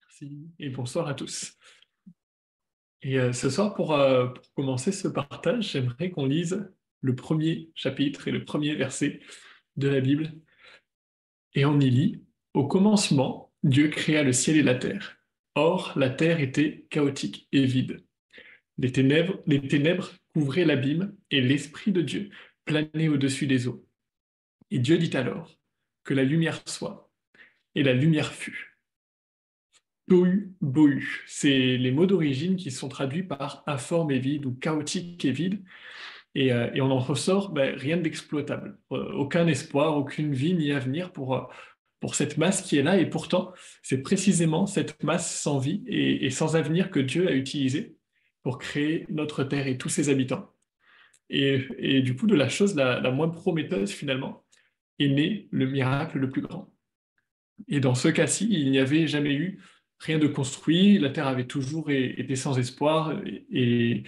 Merci et bonsoir à tous. Et ce soir, pour commencer ce partage, j'aimerais qu'on lise le premier chapitre et le premier verset de la Bible. Et on y lit, au commencement, Dieu créa le ciel et la terre. Or, la terre était chaotique et vide. Les ténèbres couvraient l'abîme et l'Esprit de Dieu planait au-dessus des eaux. Et Dieu dit alors, que la lumière soit. Et la lumière fut. Tohu, bohu, c'est les mots d'origine qui sont traduits par informe et vide ou chaotique et vide, et on en ressort rien d'exploitable, aucun espoir, aucune vie ni avenir pour cette masse qui est là, et pourtant c'est précisément cette masse sans vie et sans avenir que Dieu a utilisée pour créer notre terre et tous ses habitants. Et du coup, de la chose la moins prometteuse finalement, est né le miracle le plus grand. Et dans ce cas-ci, il n'y avait jamais eu rien de construit, la terre avait toujours été sans espoir et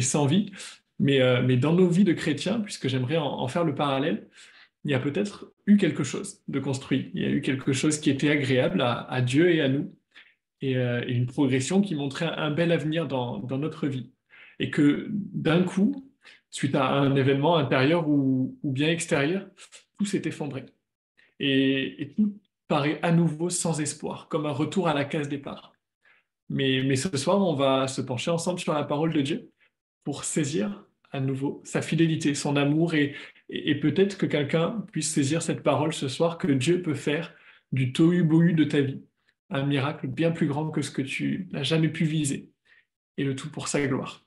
sans vie. Mais dans nos vies de chrétiens, puisque j'aimerais en faire le parallèle, il y a peut-être eu quelque chose de construit. Il y a eu quelque chose qui était agréable à Dieu et à nous, et une progression qui montrait un bel avenir dans notre vie. Et que d'un coup, suite à un événement intérieur ou bien extérieur, tout s'est effondré et tout paraît à nouveau sans espoir, comme un retour à la case départ. Mais ce soir, on va se pencher ensemble sur la parole de Dieu pour saisir à nouveau sa fidélité, son amour, et peut-être que quelqu'un puisse saisir cette parole ce soir, que Dieu peut faire du tohu-bohu de ta vie un miracle bien plus grand que ce que tu n'as jamais pu viser, et le tout pour sa gloire.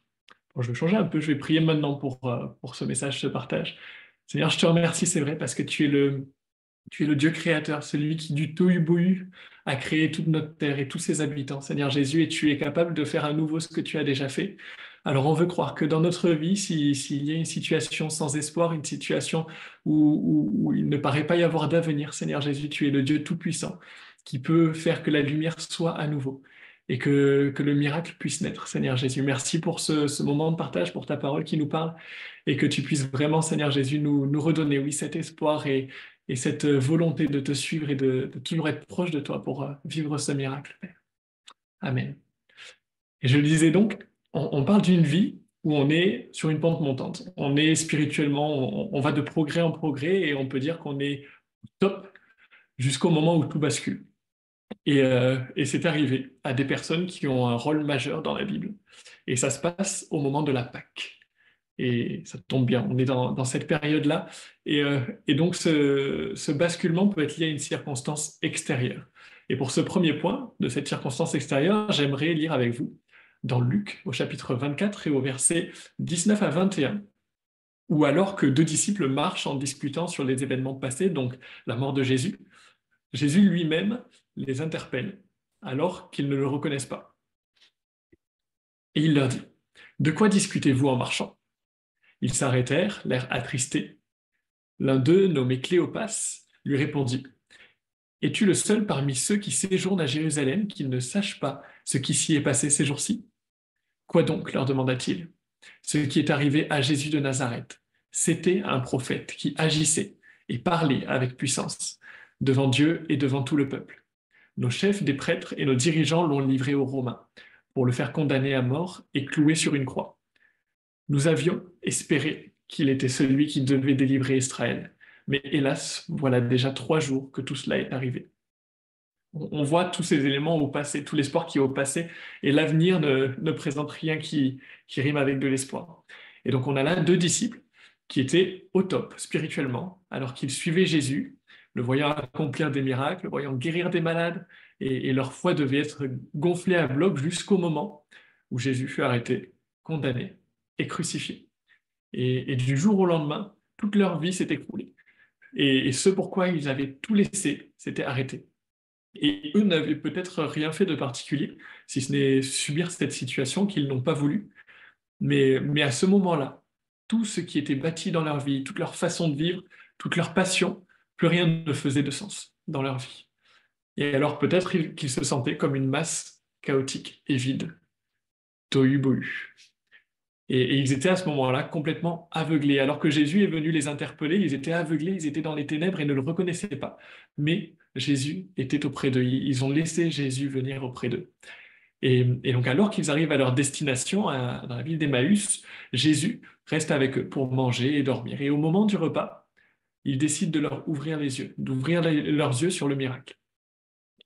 Bon, je vais changer un peu, je vais prier maintenant pour ce message, ce partage. Seigneur, je te remercie, c'est vrai, parce que tu es le Dieu créateur, celui qui du tohu-bohu a créé toute notre terre et tous ses habitants, Seigneur Jésus, et tu es capable de faire à nouveau ce que tu as déjà fait. Alors on veut croire que dans notre vie, s'il y a une situation sans espoir, une situation où il ne paraît pas y avoir d'avenir, Seigneur Jésus, tu es le Dieu tout-puissant qui peut faire que la lumière soit à nouveau et que le miracle puisse naître, Seigneur Jésus. Merci pour ce moment de partage, pour ta parole qui nous parle, et que tu puisses vraiment, Seigneur Jésus, nous redonner, oui, cet espoir et cette volonté de te suivre et de toujours être proche de toi pour vivre ce miracle, Père. Amen. Et je le disais donc, on parle d'une vie où on est sur une pente montante. On est spirituellement, on va de progrès en progrès, et on peut dire qu'on est top jusqu'au moment où tout bascule. Et c'est arrivé à des personnes qui ont un rôle majeur dans la Bible. Et ça se passe au moment de la Pâque. Et ça tombe bien, on est dans cette période-là. Et donc, ce basculement peut être lié à une circonstance extérieure. Et pour ce premier point de cette circonstance extérieure, j'aimerais lire avec vous dans Luc, au chapitre 24 et au verset 19 à 21, où alors que deux disciples marchent en discutant sur les événements passés, donc la mort de Jésus, Jésus lui-même les interpelle, alors qu'ils ne le reconnaissent pas. Et il leur dit, « De quoi discutez-vous en marchant ?» Ils s'arrêtèrent, l'air attristé. L'un d'eux, nommé Cléopas, lui répondit, « Es-tu le seul parmi ceux qui séjournent à Jérusalem qui ne sachent pas ce qui s'y est passé ces jours-ci ?» Quoi donc, leur demanda-t-il. Ce qui est arrivé à Jésus de Nazareth, c'était un prophète qui agissait et parlait avec puissance devant Dieu et devant tout le peuple. Nos chefs des prêtres et nos dirigeants l'ont livré aux Romains pour le faire condamner à mort et clouer sur une croix. Nous avions espéré qu'il était celui qui devait délivrer Israël. Mais hélas, voilà déjà 3 jours que tout cela est arrivé. On voit tous ces éléments au passé, tout l'espoir qui est au passé, et l'avenir ne présente rien qui rime avec de l'espoir. Et donc on a là deux disciples qui étaient au top spirituellement, alors qu'ils suivaient Jésus, le voyant accomplir des miracles, le voyant guérir des malades, et leur foi devait être gonflée à bloc jusqu'au moment où Jésus fut arrêté, condamné et crucifié. Et du jour au lendemain, toute leur vie s'est écroulée. Et ce pourquoi ils avaient tout laissé, c'était arrêté. Et eux n'avaient peut-être rien fait de particulier, si ce n'est subir cette situation qu'ils n'ont pas voulu. Mais à ce moment-là, tout ce qui était bâti dans leur vie, toute leur façon de vivre, toute leur passion, plus rien ne faisait de sens dans leur vie. Et alors peut-être qu'ils se sentaient comme une masse chaotique et vide, tohu-bohu. Et ils étaient à ce moment-là complètement aveuglés. Alors que Jésus est venu les interpeller, ils étaient aveuglés, ils étaient dans les ténèbres et ne le reconnaissaient pas. Mais Jésus était auprès d'eux. Ils ont laissé Jésus venir auprès d'eux. Et donc, alors qu'ils arrivent à leur destination, dans la ville d'Emmaüs, Jésus reste avec eux pour manger et dormir. Et au moment du repas, il décide de leur ouvrir les yeux, d'ouvrir leurs yeux sur le miracle.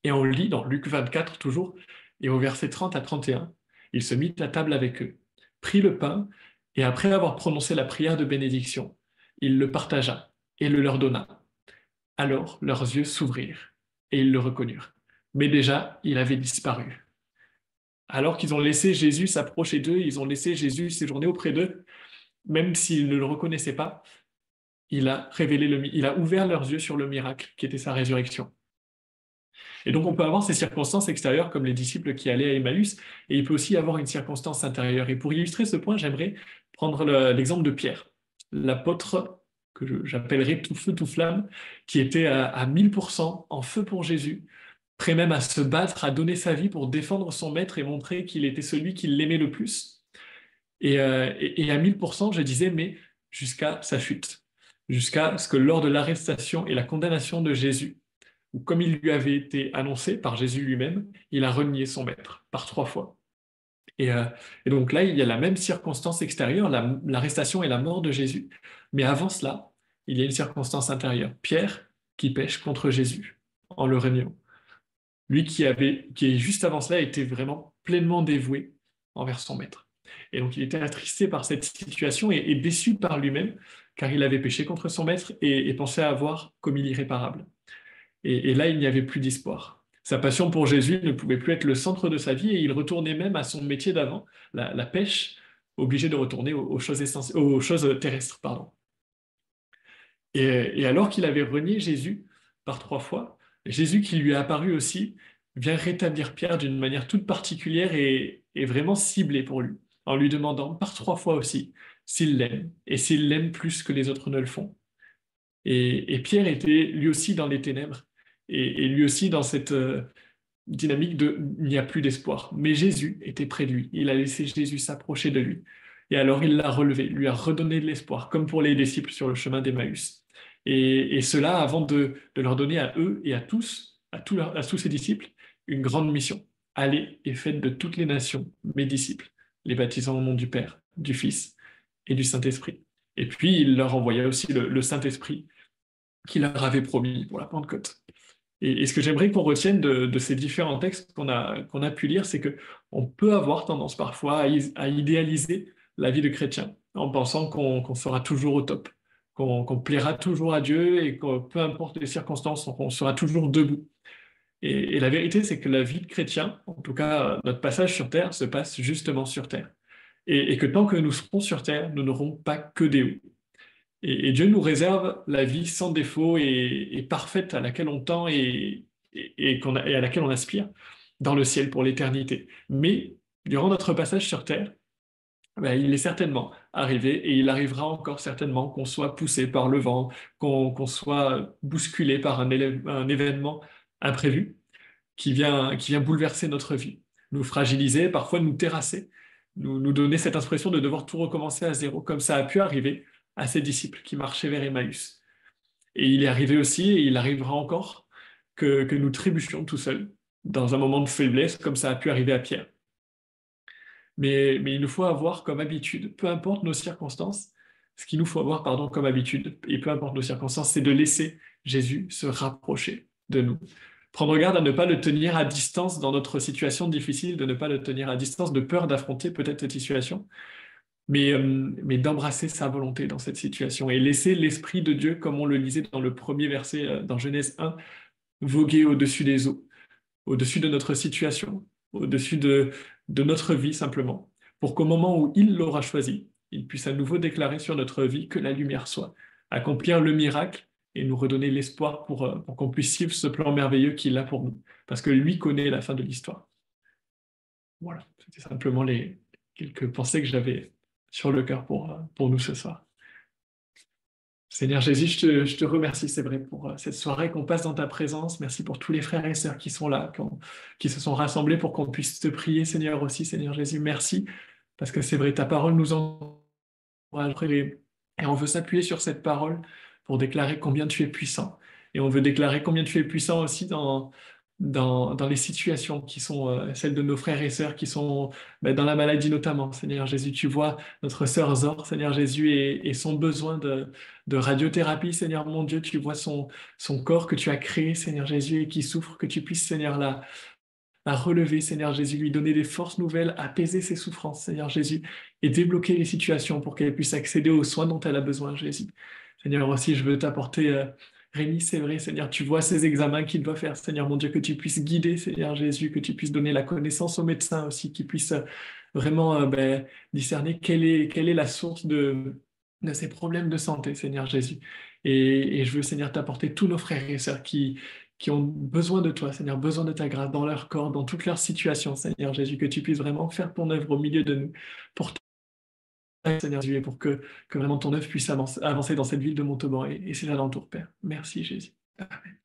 Et on lit dans Luc 24 toujours, et au verset 30 à 31, il se mit à table avec eux, prit le pain, et après avoir prononcé la prière de bénédiction, il le partagea et le leur donna. Alors leurs yeux s'ouvrirent, et ils le reconnurent. Mais déjà, il avait disparu. Alors qu'ils ont laissé Jésus s'approcher d'eux, ils ont laissé Jésus séjourner auprès d'eux, même s'ils ne le reconnaissaient pas, il a ouvert leurs yeux sur le miracle qui était sa résurrection. Et donc on peut avoir ces circonstances extérieures comme les disciples qui allaient à Emmaüs, et il peut aussi y avoir une circonstance intérieure. Et pour illustrer ce point, j'aimerais prendre l'exemple de Pierre, l'apôtre que j'appellerais tout feu, tout flamme, qui était à 1000% en feu pour Jésus, prêt même à se battre, à donner sa vie pour défendre son maître et montrer qu'il était celui qui l'aimait le plus. Et à 1000%, je disais, mais jusqu'à sa chute, jusqu'à ce que lors de l'arrestation et la condamnation de Jésus, où comme il lui avait été annoncé par Jésus lui-même, il a renié son maître par 3 fois. Et, euh, et donc là, il y a la même circonstance extérieure, l'arrestation et la mort de Jésus. Mais avant cela, il y a une circonstance intérieure. Pierre qui pêche contre Jésus en le reniant. Lui qui juste avant cela, était vraiment pleinement dévoué envers son maître. Et donc il était attristé par cette situation et déçu par lui-même, car il avait péché contre son maître et pensait avoir commis l'irréparable. Et là, il n'y avait plus d'espoir. Sa passion pour Jésus ne pouvait plus être le centre de sa vie et il retournait même à son métier d'avant, la pêche, obligé de retourner aux choses terrestres. Pardon. Et alors qu'il avait renié Jésus par 3 fois, Jésus qui lui est apparu aussi vient rétablir Pierre d'une manière toute particulière et vraiment ciblée pour lui, en lui demandant par 3 fois aussi s'il l'aime et s'il l'aime plus que les autres ne le font. Et Pierre était lui aussi dans les ténèbres et lui aussi dans cette dynamique de il n'y a plus d'espoir. Mais Jésus était près de lui. Il a laissé Jésus s'approcher de lui. Et alors il l'a relevé, lui a redonné de l'espoir, comme pour les disciples sur le chemin d'Emmaüs. Et cela avant de leur donner à eux et à tous ses disciples, une grande mission. Allez et faites de toutes les nations mes disciples, les baptisant au nom du Père, du Fils et du Saint-Esprit. Et puis il leur envoya aussi le Saint-Esprit qu'il leur avait promis pour la Pentecôte. Et ce que j'aimerais qu'on retienne de ces différents textes qu'on a pu lire, c'est que on peut avoir tendance parfois à idéaliser la vie de chrétien en pensant qu'on sera toujours au top, qu'on plaira toujours à Dieu et que peu importe les circonstances, on sera toujours debout. Et la vérité, c'est que la vie de chrétien, en tout cas notre passage sur terre, se passe justement sur terre. Et que tant que nous serons sur terre, nous n'aurons pas que des hauts. Et Dieu nous réserve la vie sans défaut et parfaite à laquelle on tend et à laquelle on aspire dans le ciel pour l'éternité. Mais durant notre passage sur terre, ben, il est certainement arrivé et il arrivera encore certainement qu'on soit poussé par le vent, qu'on soit bousculé par un événement imprévu qui vient bouleverser notre vie, nous fragiliser, parfois nous terrasser, nous donner cette impression de devoir tout recommencer à zéro, comme ça a pu arriver à ses disciples qui marchaient vers Emmaüs. Et il est arrivé aussi, et il arrivera encore, que nous trébuchions tout seuls, dans un moment de faiblesse, comme ça a pu arriver à Pierre. Mais il nous faut avoir comme habitude, peu importe nos circonstances, ce qu'il nous faut avoir, pardon, comme habitude, et peu importe nos circonstances, c'est de laisser Jésus se rapprocher de nous. Prendre garde à ne pas le tenir à distance dans notre situation difficile, de ne pas le tenir à distance, de peur d'affronter peut-être cette situation, mais d'embrasser sa volonté dans cette situation et laisser l'Esprit de Dieu, comme on le lisait dans le premier verset dans Genèse 1, voguer au-dessus des eaux, au-dessus de notre situation, au-dessus de notre vie simplement, pour qu'au moment où il l'aura choisi, il puisse à nouveau déclarer sur notre vie que la lumière soit, accomplir le miracle et nous redonner l'espoir pour qu'on puisse suivre ce plan merveilleux qu'il a pour nous, parce que lui connaît la fin de l'histoire. Voilà, c'était simplement les quelques pensées que j'avais sur le cœur pour nous ce soir. Seigneur Jésus, je te remercie, c'est vrai, pour cette soirée qu'on passe dans ta présence. Merci pour tous les frères et sœurs qui sont là, qui se sont rassemblés pour qu'on puisse te prier, Seigneur aussi, Seigneur Jésus. Merci, parce que c'est vrai, ta parole nous encourage et on veut s'appuyer sur cette parole pour déclarer combien tu es puissant Et on veut déclarer combien tu es puissant aussi dans les situations qui sont celles de nos frères et sœurs qui sont dans la maladie notamment. Seigneur Jésus, tu vois notre sœur Zor, Seigneur Jésus, et son besoin de radiothérapie. Seigneur mon Dieu, tu vois son corps que tu as créé, Seigneur Jésus, et qui souffre, que tu puisses, Seigneur, la relever, Seigneur Jésus, lui donner des forces nouvelles, apaiser ses souffrances, Seigneur Jésus, et débloquer les situations pour qu'elle puisse accéder aux soins dont elle a besoin, Jésus. Seigneur, aussi, je veux t'apporter Rémi, c'est vrai, Seigneur, tu vois ces examens qu'il doit faire, Seigneur mon Dieu, que tu puisses guider, Seigneur Jésus, que tu puisses donner la connaissance aux médecins aussi, qu'ils puissent vraiment discerner quelle est la source de ces problèmes de santé, Seigneur Jésus. Et je veux, Seigneur, t'apporter tous nos frères et sœurs qui ont besoin de toi, Seigneur, besoin de ta grâce dans leur corps, dans toutes leurs situations, Seigneur Jésus, que tu puisses vraiment faire ton œuvre au milieu de nous, pour toi, Seigneur Jésus, et pour que vraiment ton œuvre puisse avancer dans cette ville de Montauban et ses alentours, Père. Merci, Jésus. Amen.